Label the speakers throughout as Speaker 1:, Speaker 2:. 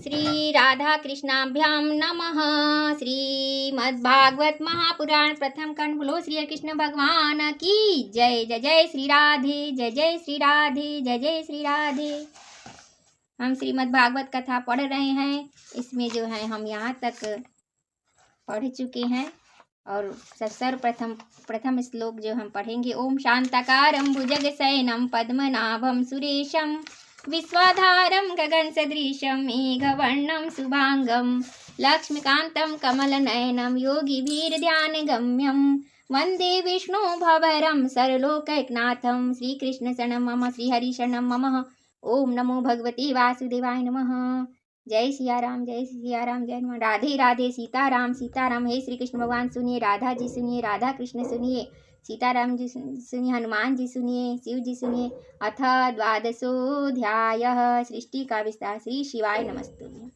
Speaker 1: श्री राधा कृष्णाभ्याम नमः। श्रीमद्भागवत महापुराण प्रथम खंड। बोलो श्री कृष्ण भगवान की जय। जय जय श्री राधे, जय जय श्री राधे, जय जय श्री राधे। हम श्रीमद्भागवत कथा पढ़ रहे हैं। इसमें जो है हम यहाँ तक पढ़ चुके हैं और सर्वप्रथम श्लोक जो हम पढ़ेंगे। ओम शांताकारं भुजगशयनं पद्मनाभं सुरेशं विश्वाधारं गगनसदृशं मेघवर्णं शुभांगं लक्ष्मीकान्तं कमलनयनं योगिभिर्ध्यानगम्यं वन्दे विष्णु भवरं सर्वलोकैकनाथं। श्रीकृष्णशरणं मम, श्रीहरिशरणं मम। ओम नमो भगवते वासुदेवाय नमः। जय सिया राम, जय सिया राम, जय नमः। राधे राधे, सीताराम सीताराम। हे श्री कृष्ण भगवान सुनिए, राधा जी सुनिए, राधा कृष्ण सुनिए, सीताराम जी सुनिए, हनुमान जी सुनिए, शिव जी सुनिए। अथ द्वादशोऽध्यायः सृष्टि का विस्तार। श्री शिवाय नमस्तुभ्यं।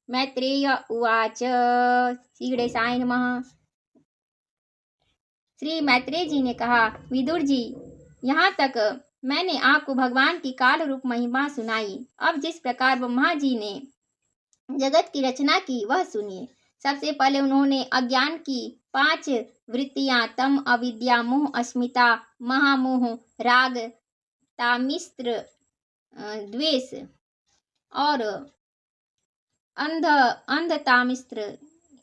Speaker 1: मैत्रेय उवाच। श्री गणेशाय नमः। श्री मैत्रेय जी ने कहा, विदुर जी, यहाँ तक मैंने आपको भगवान की काल रूप महिमा सुनाई। अब जिस प्रकार ब्रह्मा जी ने जगत की रचना की वह सुनिए। सबसे पहले उन्होंने अज्ञान की 5 वृत्तियां, तम, अविद्या, मोह, अस्मिता, महामोह, राग, तामिस्त्र, द्वेष और अंध तामिस्त्र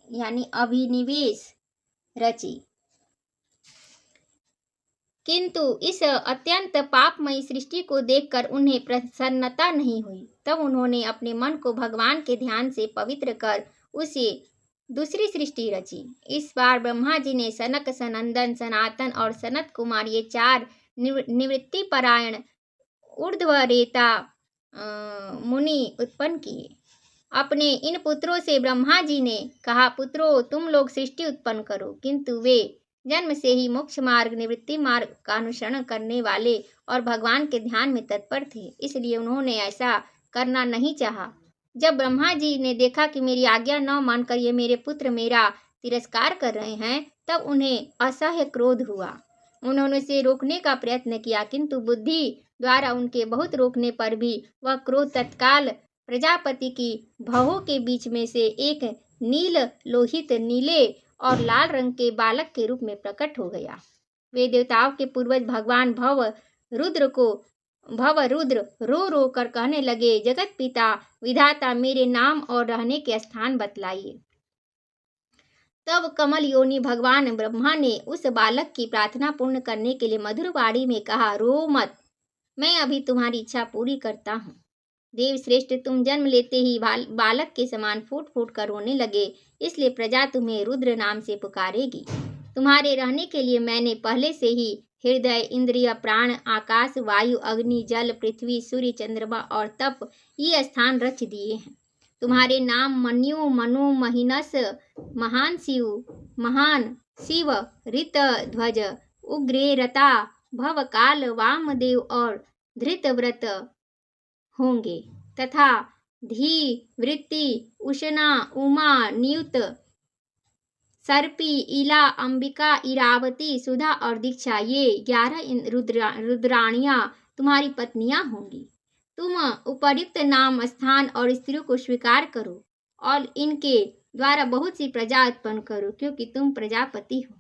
Speaker 1: यानी अभिनिवेश रची। किंतु इस अत्यंत पापमयी सृष्टि को देखकर उन्हें प्रसन्नता नहीं हुई। तब उन्होंने अपने मन को भगवान के ध्यान से पवित्र कर उसे दूसरी सृष्टि रची। इस बार ब्रह्मा जी ने सनक, सनंदन, सनातन और सनत कुमार ये 4 निवृत्ति परायण ऊर्ध्वरेता मुनि उत्पन्न किए। अपने इन पुत्रों से ब्रह्मा जी ने कहा, पुत्रों, तुम लोग सृष्टि उत्पन्न करो। किंतु वे जन्म से ही मोक्ष मार्ग, निवृत्ति मार्ग का अनुसरण करने वाले और भगवान के ध्यान में तत्पर थे, इसलिए उन्होंने ऐसा करना नहीं चाहा। जब ब्रह्मा जी ने देखा कि मेरी आज्ञा न मानकर ये मेरे पुत्र मेरा तिरस्कार कर रहे हैं, तब उन्हें असह्य क्रोध हुआ। उन्होंने उसे रोकने का प्रयत्न किया, किंतु बुद्धि द्वारा उनके बहुत रोकने पर भी वह क्रोध तत्काल प्रजापति की भवों के बीच में से एक नील लोहित, नीले और लाल रंग के बालक के रूप में प्रकट हो गया। वे देवताओं के पूर्वज भगवान भव रुद्र रो रो कर कहने लगे, जगत पिता विधाता, मेरे नाम और रहने के स्थान बतलाइए। तब कमल योनि भगवान ब्रह्मा ने उस बालक की प्रार्थना पूर्ण करने के लिए मधुर वाणी में कहा, रो मत, मैं अभी तुम्हारी इच्छा पूरी करता हूँ। देव श्रेष्ठ, तुम जन्म लेते ही बालक के समान फूट फूट कर रोने लगे, इसलिए प्रजा तुम्हें रुद्र नाम से पुकारेगी। तुम्हारे रहने के लिए मैंने पहले से ही हृदय, इंद्रिय, प्राण, आकाश, वायु, अग्नि, जल, पृथ्वी, सूर्य, चंद्रमा और तप ये स्थान रच दिए हैं। तुम्हारे नाम मन्यु, मनु, महिनस, महान शिव, ऋत ध्वज, उग्रेरता, भवकाल, वामदेव और धृतव्रत होंगे तथा धी, वृत्ति, उषना, उमा, नियुत, सर्पी, इला, अंबिका, इरावती, सुधा और दीक्षा ये 11 रुद्राणियां तुम्हारी पत्नियां होंगी। तुम उपर्युक्त नाम, स्थान और स्त्रियों को स्वीकार करो और इनके द्वारा बहुत सी प्रजा उत्पन्न करो, क्योंकि तुम प्रजापति हो।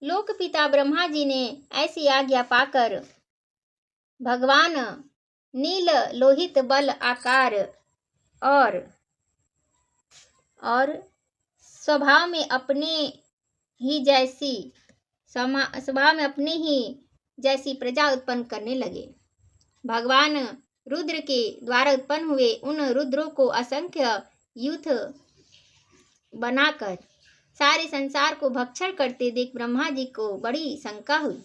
Speaker 1: लोकपिता ब्रह्मा जी ने ऐसी आज्ञा पाकर भगवान नील लोहित बल आकार और स्वभाव में अपने ही जैसी प्रजा उत्पन्न करने लगे। भगवान रुद्र के द्वारा उत्पन्न हुए उन रुद्रों को असंख्य यूथ बनाकर सारे संसार को भक्षण करते देख ब्रह्मा जी को बड़ी शंका हुई।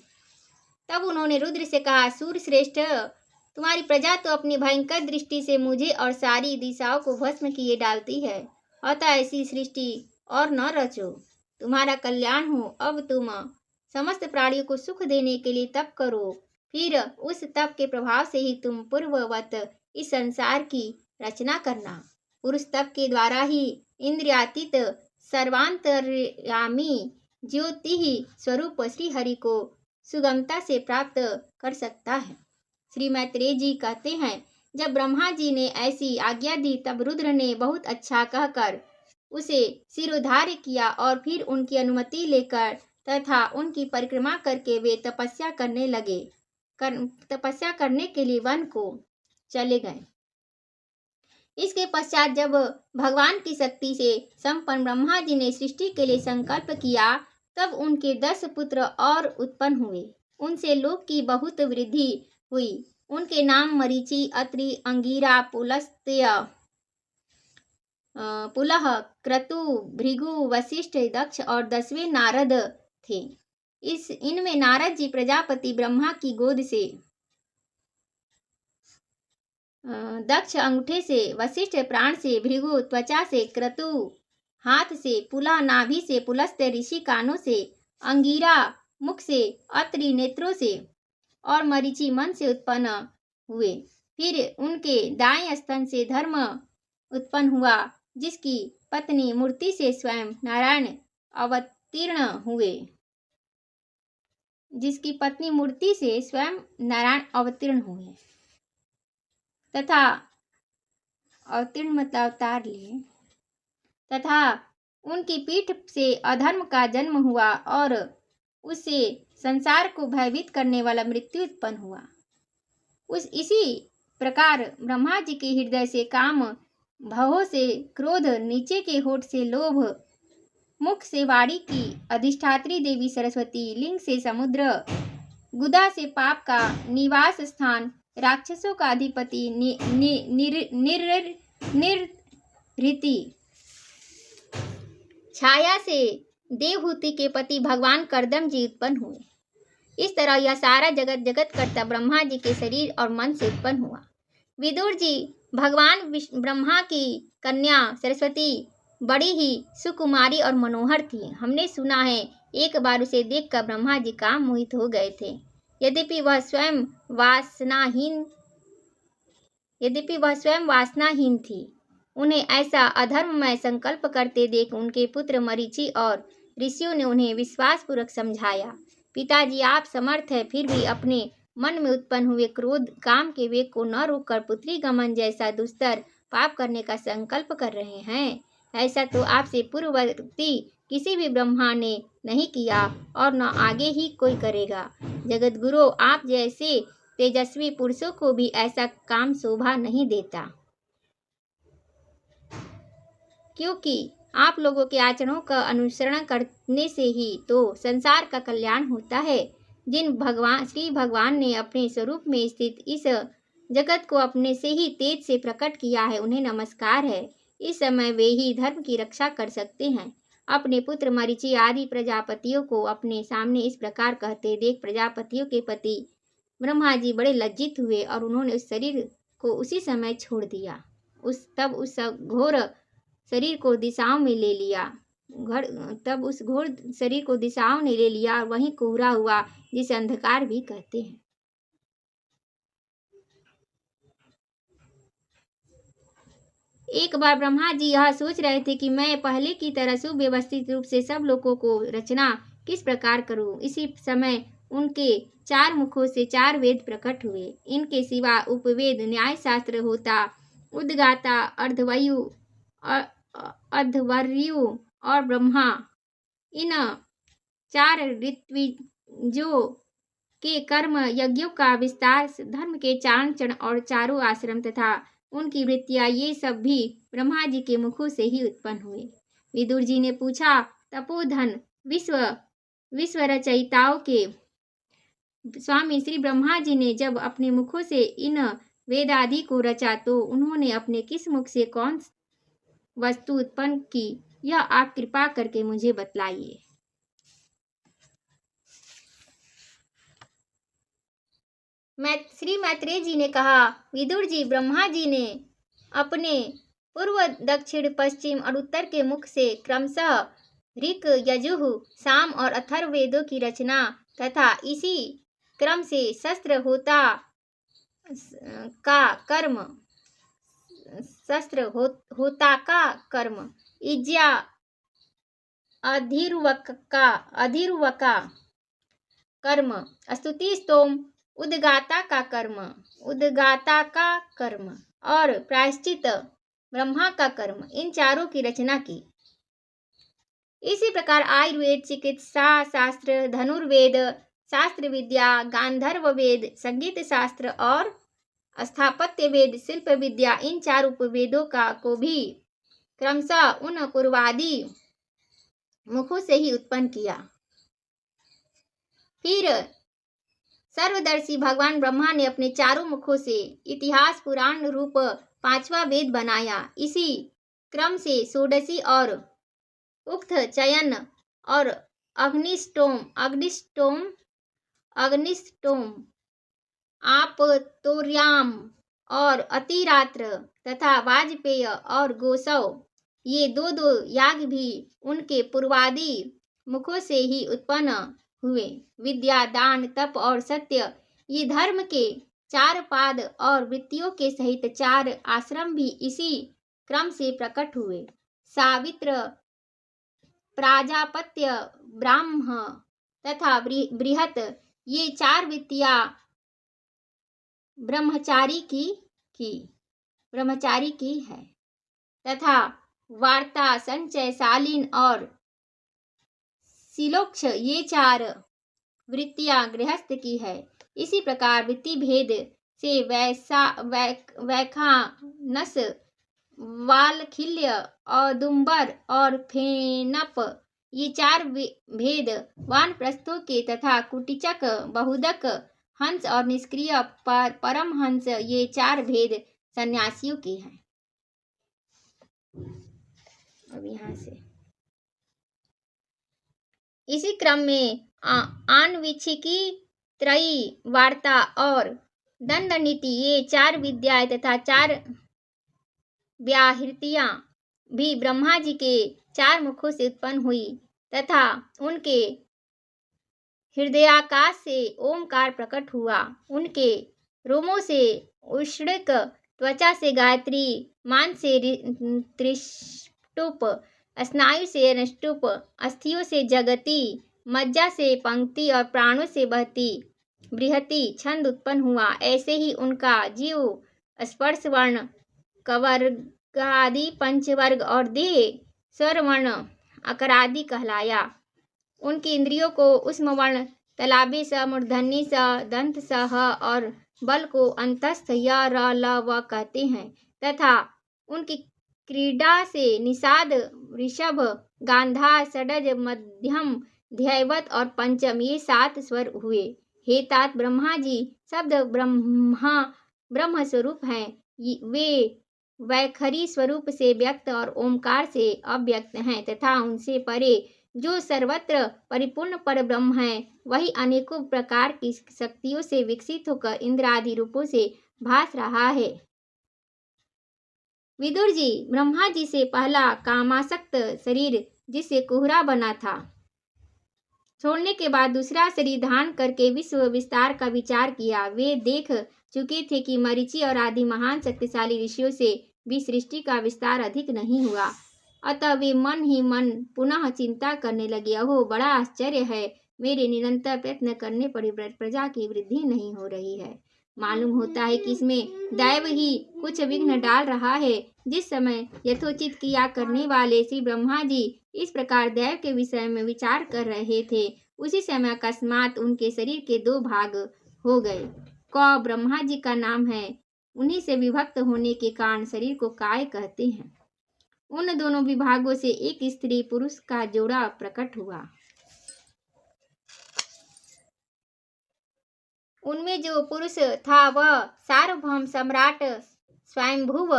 Speaker 1: तब उन्होंने रुद्र से कहा, सूर्य श्रेष्ठ, तुम्हारी प्रजा तो अपनी भयंकर दृष्टि से मुझे और सारी दिशाओं को भस्म किए डालती है, अतः ऐसी सृष्टि और न रचो, तुम्हारा कल्याण हो। अब तुम समस्त प्राणियों को सुख देने के लिए तप करो, फिर उस तप के प्रभाव से ही तुम पूर्ववत इस संसार की रचना करना। पुरुष तप के द्वारा ही इंद्रियातीत सर्वांतर्यामी ज्योति स्वरूप श्री हरि को सुगमता से प्राप्त कर सकता है। श्री मैत्रेय जी कहते हैं जब ब्रह्मा जी ने ऐसी आज्ञा दी तब रुद्र ने बहुत अच्छा कहकर उसे सिरोधार्य किया और फिर उनकी अनुमति लेकर तथा उनकी परिक्रमा करके वे तपस्या करने लगे। तपस्या करने के लिए वन को चले गए। इसके पश्चात जब भगवान की शक्ति से संपन्न ब्रह्मा जी ने सृष्टि के लिए संकल्प किया तब उनके 10 पुत्र और उत्पन्न हुए। उनसे लोक की बहुत वृद्धि हुई। उनके नाम मरीचि, अत्रि, अंगिरा, पुलस्त्य, पुलह, क्रतु, भृगु, वशिष्ठ, दक्ष और 10वें नारद थे। इनमें नारद जी प्रजापति ब्रह्मा की गोद से, दक्ष अंगूठे से, वशिष्ठ प्राण से, भृगु त्वचा से, क्रतु हाथ से, पुला नाभि से, पुलस्त्य ऋषि कानों से, अंगिरा मुख से, अत्रि नेत्रों से और मरीचि मन से उत्पन्न हुए। फिर उनके दाएं स्तन से धर्म उत्पन्न हुआ, जिसकी पत्नी मूर्ति से स्वयं नारायण अवतीर्ण हुए। जिसकी पत्नी मूर्ति से स्वयं नारायण अवतीर्ण हुए तथा अवतीर्ण मतलब अवतार लिए, तथा उनकी पीठ से अधर्म का जन्म हुआ और उससे संसार को भयभीत करने वाला मृत्यु उत्पन्न हुआ। इसी प्रकार ब्रह्मा जी के हृदय से काम, भवों से क्रोध, नीचे के होठ से लोभ, मुख से वाणी की अधिष्ठात्री देवी सरस्वती, लिंग से समुद्र, गुदा से पाप का निवास स्थान, राक्षसों का अधिपति निर्ऋति, छाया से देवहूति के पति भगवान कर्दम जी उत्पन्न हुए। इस तरह यह सारा जगत कर्ता ब्रह्मा जी के शरीर और मन से उत्पन्न हुआ। विदुर जी भगवान ब्रह्मा की कन्या सरस्वती बड़ी ही सुकुमारी और मनोहर थी। हमने सुना है एक बार उसे देखकर ब्रह्मा जी काम मोहित हो गए थे। यद्यपि वह स्वयं वासनाहीन थी। उन्हें ऐसा अधर्ममय संकल्प करते देख उनके पुत्र मरीचि और ऋषियों ने उन्हें विश्वासपूर्वक समझाया, पिताजी आप समर्थ है, फिर भी अपने मन में उत्पन्न हुए क्रोध काम के वेग को न रोककर पुत्री गमन जैसा दुस्तर पाप करने का संकल्प कर रहे हैं। ऐसा तो आपसे पूर्ववर्ती किसी भी ब्रह्मा ने नहीं किया और न आगे ही कोई करेगा। जगत गुरु, आप जैसे तेजस्वी पुरुषों को भी ऐसा काम शोभा नहीं देता, क्योंकि आप लोगों के आचरणों का अनुसरण करने से ही तो संसार का कल्याण होता है। जिन श्री भगवान ने अपने स्वरूप में स्थित इस जगत को अपने से ही तेज से प्रकट किया है, उन्हें नमस्कार है। इस समय वे ही धर्म की रक्षा कर सकते हैं। अपने पुत्र मरीचि आदि प्रजापतियों को अपने सामने इस प्रकार कहते देख प्रजापतियों के पति ब्रह्मा जी बड़े लज्जित हुए और उन्होंने उस शरीर को उसी समय छोड़ दिया। तब उस घोर शरीर को दिशाओं में ले लिया और वहीं कोहरा हुआ, जिसे अंधकार भी कहते हैं। एक बार ब्रह्मा जी यह सोच रहे थे कि मैं पहले की तरह सुव्यवस्थित रूप से सब लोगों को रचना किस प्रकार करूं। इसी समय उनके 4 मुखों से 4 वेद प्रकट हुए। इनके सिवा उपवेद, न्याय शास्त्र होता, उद्गाता, अध्वर्यु और ब्रह्मा, इन 4 ऋत्विजों के कर्म, यज्ञों का विस्तार, धर्म के चारण और चारों आश्रम तथा उनकी वृत्तियां, ये सब भी ब्रह्मा जी के मुखों से ही उत्पन्न हुए। विदुर जी ने पूछा, तपोधन विश्व रचयिताओं के स्वामी श्री ब्रह्मा जी ने जब अपने मुखों से इन वेदादि को रचा तो उन्होंने अपने किस मुख से कौन वस्तु उत्पन्न की, यह आप कृपा करके मुझे बतलाइए। श्री मैत्रेय जी ने कहा, विदुर जी, ब्रह्मा जी ने अपने पूर्व, दक्षिण, पश्चिम और उत्तर के मुख से क्रमशः ऋक, यजुः, साम और अथर्व वेदों की रचना तथा इसी क्रम से शस्त्र होता का कर्म, इज्जा अधिरुवका कर्म, स्तुति, स्तोम, उद्गाता का कर्म और प्रायश्चित ब्रह्मा का कर्म, इन चारों की रचना की। इसी प्रकार आयुर्वेद, चिकित्सा शास्त्र, धनुर्वेद, शास्त्र विद्या, गांधर्व वेद, संगीत शास्त्र और स्थापत्य वेद, शिल्प विद्या, इन चार उपवेदों को भी क्रमशः उन पूर्वादि मुखों से ही उत्पन्न किया। फिर सर्वदर्शी भगवान ब्रह्मा ने अपने चारों मुखों से इतिहास पुराण रूप पांचवा वेद बनाया। इसी क्रम से षोडशी और उक्त चयन और अग्निष्टोम, आप्तोर्याम और अतिरात्र तथा वाजपेय और गोसव, ये दो याग भी उनके पूर्वादि मुखों से ही उत्पन्न हुए। विद्या, दान, तप और सत्य, ये धर्म के चार पाद और वृत्तियों के सहित चार आश्रम भी इसी क्रम से प्रकट हुए। सावित्र, प्राजापत्य, ब्राह्म तथा बृहत, ये चार वृत्तियां ब्रह्मचारी की है तथा वार्ता, संचय, शालीन और शिलोक्ष, ये चार वृत्तियां गृहस्थ की है। इसी प्रकार वृत्ति भेद से वैखानस, वालखिल्य, औदुंबर और फेनप, ये चार भेद वानप्रस्थों के तथा कुटिचक, बहुदक, हंस और निष्क्रिय परमहंस, ये चार भेद सन्यासियों के हैं। अब यहाँ से इसी क्रम में आन्वीक्षिकी, त्रयी, वार्ता और दंडनीति, ये चार विद्याएं तथा चार व्याहृतियां भी ब्रह्मा जी के चार मुखों से उत्पन्न हुई तथा उनके हृदयाकाश से ओमकार प्रकट हुआ। उनके रोमों से उष्णिक, त्वचा से गायत्री, मांस से त्रिष्टुप, स्नायु से अनुष्टुप, अस्थियों से जगती, मज्जा से पंक्ति और प्राणों से बहती बृहति छंद उत्पन्न हुआ। ऐसे ही उनका जीव स्पर्श वर्ण, कवर्गादि पंचवर्ग और देह स्वरवर्ण अकरादि कहलाया। उनकी इंद्रियों को उष्म वर्ण, तलाबी स, मूर्धन्य स, दंत स, ह और बल को अंतस्थ य, र, ल, व कहते हैं तथा उनकी क्रीड़ा से निषाद, ऋषभ, गांधार, षडज, मध्यम, ध्यवत और पंचम, ये सात स्वर हुए। हे तात, ब्रह्मा जी शब्द ब्रह्म स्वरूप हैं। वे वैखरी स्वरूप से व्यक्त और ओमकार से अव्यक्त हैं तथा उनसे परे जो सर्वत्र परिपूर्ण पर ब्रह्म है, वही अनेकों प्रकार की शक्तियों से विकसित होकर इंद्र आदि रूपों से भास रहा है। विदुर जी, ब्रह्मा जी से पहला कामासक्त शरीर जिससे कुहरा बना था, छोड़ने के बाद दूसरा शरीर धारण करके विश्व विस्तार का विचार किया। वे देख चुके थे कि मरीचि और आदि महान शक्तिशाली ऋषियों से भी सृष्टि का विस्तार अधिक नहीं हुआ। अतः वे मन ही मन पुनः चिंता करने लगे, अहो बड़ा आश्चर्य है, मेरे निरंतर प्रयत्न करने पर प्रजा की वृद्धि नहीं हो रही है। मालूम होता है कि इसमें दैव ही कुछ विघ्न डाल रहा है। जिस समय यथोचित क्रिया करने वाले श्री ब्रह्मा जी इस प्रकार दैव के विषय में विचार कर रहे थे, उसी समय अकस्मात उनके शरीर के दो भाग हो गए। क ब्रह्मा जी का नाम है, उन्हीं से विभक्त होने के कारण शरीर को काय कहते हैं। उन दोनों विभागों से एक स्त्री पुरुष का जोड़ा प्रकट हुआ। उनमें जो पुरुष था वह सार्वभौम सम्राट स्वयंभुव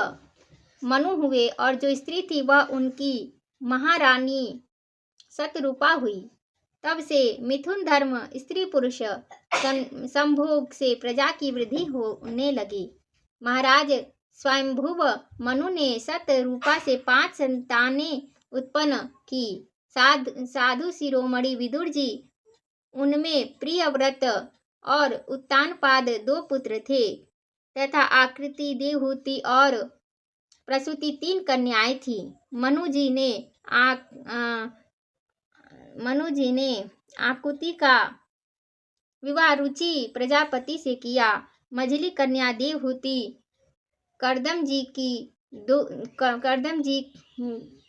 Speaker 1: मनु हुए और जो स्त्री थी वह उनकी महारानी शतरूपा हुई। तब से मिथुन धर्म स्त्री पुरुष संभोग से प्रजा की वृद्धि होने लगी। महाराज स्वयंभुव मनु ने शतरूपा से 5 संतानें उत्पन्न की। साधु शिरोमणि विदुर जी, उनमें प्रियव्रत और उत्तानपाद 2 पुत्र थे तथा आकृति, देवहूति और प्रसूति 3 कन्याएं थी। मनु जी ने आकुति का विवाह रुचि प्रजापति से किया। मझली कन्या देवहूति करदम जी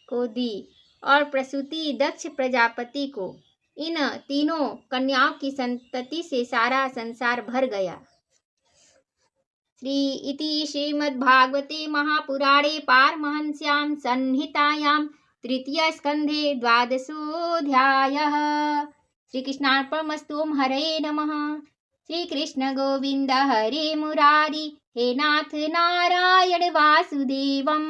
Speaker 1: को दी और प्रसूति दक्ष प्रजापति को। इन तीनों कन्याओं की संतति से सारा संसार भर गया। श्री इति श्रीमद्भागवते महापुराणे पारमहंस्यां संहितायां तृतीय स्कंधे 12वाध्यायः। श्री कृष्णार्पणमस्तु। ओम हरे नमः। श्री कृष्ण गोविंद हरे मुरारी, हे नाथ नारायण वासुदेवम।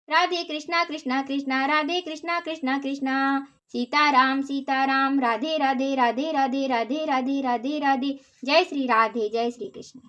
Speaker 1: राधे कृष्णा कृष्णा कृष्णा, राधे कृष्णा कृष्णा कृष्णा, सीताराम सीताराम, राधे राधे राधे राधे राधे राधे राधे राधे। जय श्री राधे, जय श्री कृष्ण।